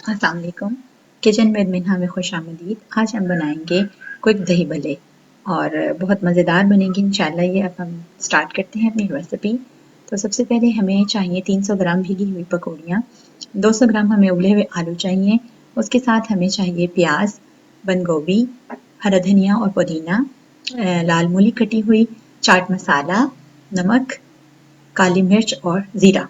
अस्सलाम वालेकुम। Kitchen with मिन्हा में खुशामदीद। आज हम बनाएंगे क्विक दही भल्ले और बहुत मज़ेदार बनेंगे इंशाल्लाह ये। अब हम स्टार्ट करते हैं अपनी रेसिपी। तो सबसे पहले हमें चाहिए 300 ग्राम भीगी हुई पकौड़ियाँ, 200 ग्राम हमें उबले हुए आलू चाहिए, उसके साथ हमें चाहिए प्याज, बंद गोभी, हरा धनिया और पुदीना, लाल मूली कटी हुई, चाट मसाला, नमक, काली मिर्च और ज़ीरा।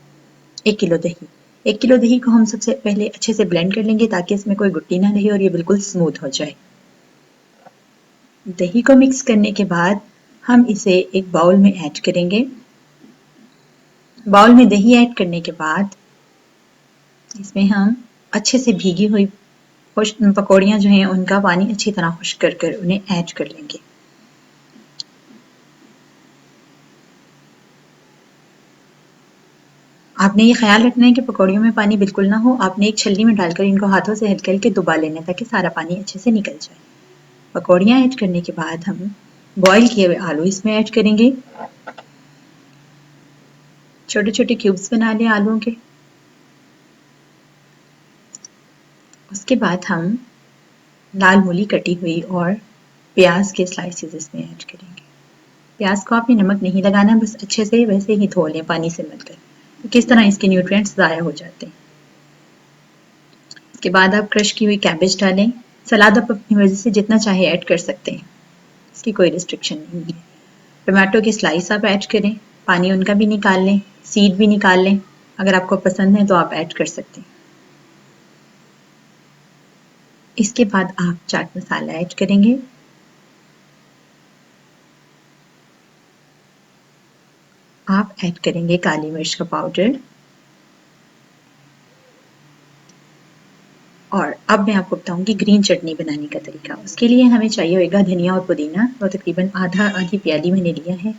1 किलो दही। 1 किलो दही को हम सबसे पहले अच्छे से ब्लेंड कर लेंगे ताकि इसमें कोई गुट्टी ना रहे और ये बिल्कुल स्मूथ हो जाए। दही को मिक्स करने के बाद हम इसे एक बाउल में ऐड करेंगे। बाउल में दही ऐड करने के बाद इसमें हम अच्छे से भीगी हुई पकौड़ियाँ जो हैं उनका पानी अच्छी तरह खुश्क कर कर उन्हें ऐड कर लेंगे। आपने ये ख्याल रखना है कि पकौड़ियों में पानी बिल्कुल ना हो। आपने एक छलनी में डालकर इनको हाथों से हल्के हल्के दबा लेना है ताकि सारा पानी अच्छे से निकल जाए। पकौड़ियाँ ऐड करने के बाद हम बॉईल किए हुए आलू इसमें ऐड करेंगे। छोटे छोटे क्यूब्स बना लें आलूओं के। उसके बाद हम लाल मूली कटी हुई और प्याज के स्लाइसेस इसमें ऐड करेंगे। प्याज को आपने नमक नहीं लगाना, बस अच्छे से वैसे ही धो लें पानी से मलकर, तो किस तरह इसके न्यूट्रिएंट्स ज़ाया हो जाते हैं। इसके बाद आप क्रश की हुई कैबेज डालें। सलाद आप अपनी मर्जी से जितना चाहे ऐड कर सकते हैं, इसकी कोई रिस्ट्रिक्शन नहीं है। टमाटो के स्लाइस आप ऐड करें, पानी उनका भी निकाल लें, सीड भी निकाल लें। अगर आपको पसंद है तो आप ऐड कर सकते हैं। इसके बाद आप चाट मसाला ऐड करेंगे। आप ऐड करेंगे काली मिर्च का पाउडर। और अब मैं आपको बताऊंगी ग्रीन चटनी बनाने का तरीका। उसके लिए हमें चाहिए होगा धनिया और पुदीना, तो तकरीबन आधी प्याली मैंने लिया है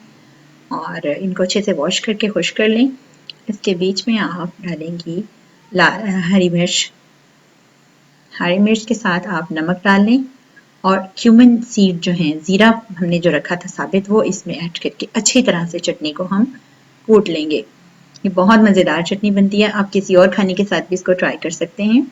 और इनको अच्छे से वॉश करके खुश कर लें। इसके बीच में आप डालेंगी हरी मिर्च। हरी मिर्च के साथ आप नमक डाल लें और क्यूमिन सीड जो हैं, ज़ीरा हमने जो रखा था साबित, वो इसमें ऐड करके अच्छी तरह से चटनी को हम कूट लेंगे। ये बहुत मज़ेदार चटनी बनती है। आप किसी और खाने के साथ भी इसको ट्राई कर सकते हैं।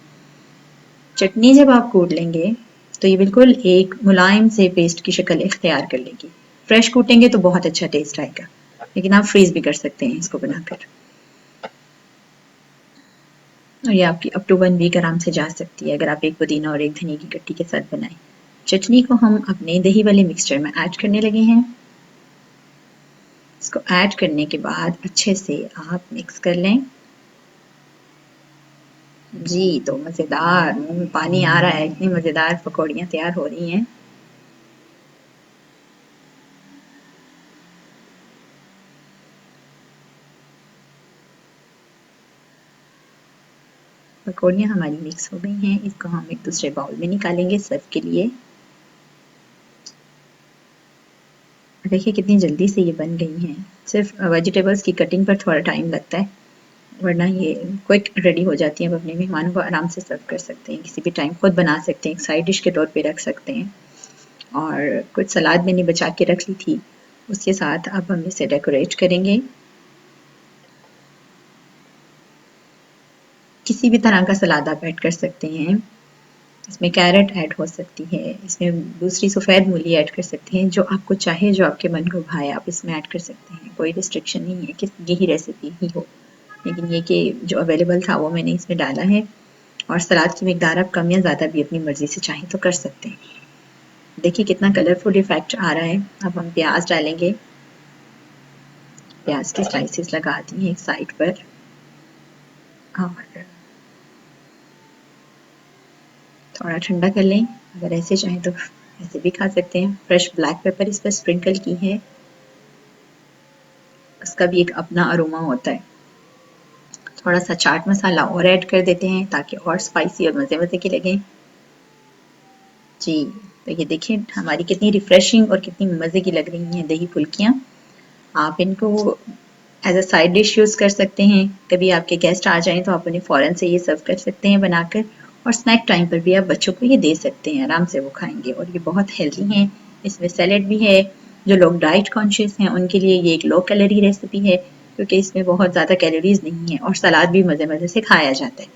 चटनी जब आप कूट लेंगे तो ये बिल्कुल एक मुलायम से पेस्ट की शक्ल इख्तियार कर लेगी। फ्रेश कूटेंगे तो बहुत अच्छा टेस्ट आएगा, लेकिन आप फ्रीज भी कर सकते हैं इसको बनाकर, और ये आपकी अप टू 1 वीक आराम से जा सकती है अगर आप एक पुदीना और एक धनिया की कट्टी के साथ बनाएं। चटनी को हम अपने दही वाले मिक्सचर में ऐड करने लगे हैं। इसको ऐड करने के बाद अच्छे से आप मिक्स कर लें। जी, तो मज़ेदार, मुंह में पानी आ रहा है, इतनी मज़ेदार पकौड़ियाँ तैयार हो रही हैं। पकौड़ियाँ हमारी मिक्स हो गई हैं। इसको हम एक दूसरे बाउल में निकालेंगे सर्व के लिए। देखिए कितनी जल्दी से ये बन गई हैं। सिर्फ वेजिटेबल्स की कटिंग पर थोड़ा टाइम लगता है, वरना ये क्विक रेडी हो जाती हैं। आप अपने मेहमानों को आराम से सर्व कर सकते हैं, किसी भी टाइम खुद बना सकते हैं, एक साइड डिश के तौर पे रख सकते हैं। और कुछ सलाद मैंने बचा के रख ली थी, उसके साथ अब हम इसे डेकोरेट करेंगे। किसी भी तरह का सलाद आप ऐड कर सकते हैं। इसमें कैरेट ऐड हो सकती है, इसमें दूसरी सफ़ेद मूली ऐड कर सकते हैं, जो आपको चाहे, जो आपके मन को भाए आप इसमें ऐड कर सकते हैं। कोई रिस्ट्रिक्शन नहीं है कि यही रेसिपी ही हो, लेकिन ये कि जो अवेलेबल था वो मैंने इसमें डाला है। और सलाद की मिकदार आप कम या ज़्यादा भी अपनी मर्ज़ी से चाहें तो कर सकते हैं। देखिए कितना कलरफुल इफ़ेक्ट आ रहा है। अब हम प्याज डालेंगे। प्याज की स्लाइसेस लगा दी हैं एक साइड पर, और थोड़ा ठंडा कर लें। अगर ऐसे चाहें तो ऐसे भी खा सकते हैं। फ्रेश ब्लैक पेपर इस पर स्प्रिंकल की है, उसका भी एक अपना अरोमा होता है। थोड़ा सा चाट मसाला और ऐड कर देते हैं ताकि और स्पाइसी और मज़े मज़े की लगे। जी, तो ये देखिए हमारी कितनी रिफ्रेशिंग और कितनी मज़े की लग रही हैं दही फुल्कियाँ। आप इनको as a side dish use कर सकते हैं। कभी आपके गेस्ट आ जाएं तो आप उन्हें फ़ौरन से ये सर्व कर सकते हैं बनाकर, और स्नैक टाइम पर भी आप बच्चों को ये दे सकते हैं, आराम से वो खाएंगे। और ये बहुत हेल्दी हैं। इसमें सैलेड भी है। जो लोग डाइट कॉन्शियस हैं उनके लिए ये एक लो कैलोरी रेसिपी है, क्योंकि इसमें बहुत ज़्यादा कैलोरीज नहीं है और सलाद भी मज़े मज़े से खाया जाता है।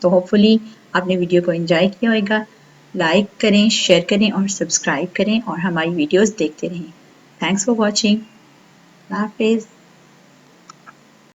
तो होपफुली आपने वीडियो को एंजॉय किया होगा। लाइक करें, शेयर करें और सब्सक्राइब करें और हमारी वीडियोस देखते रहें। Thanks for watching. अल्लाह हाफिज़।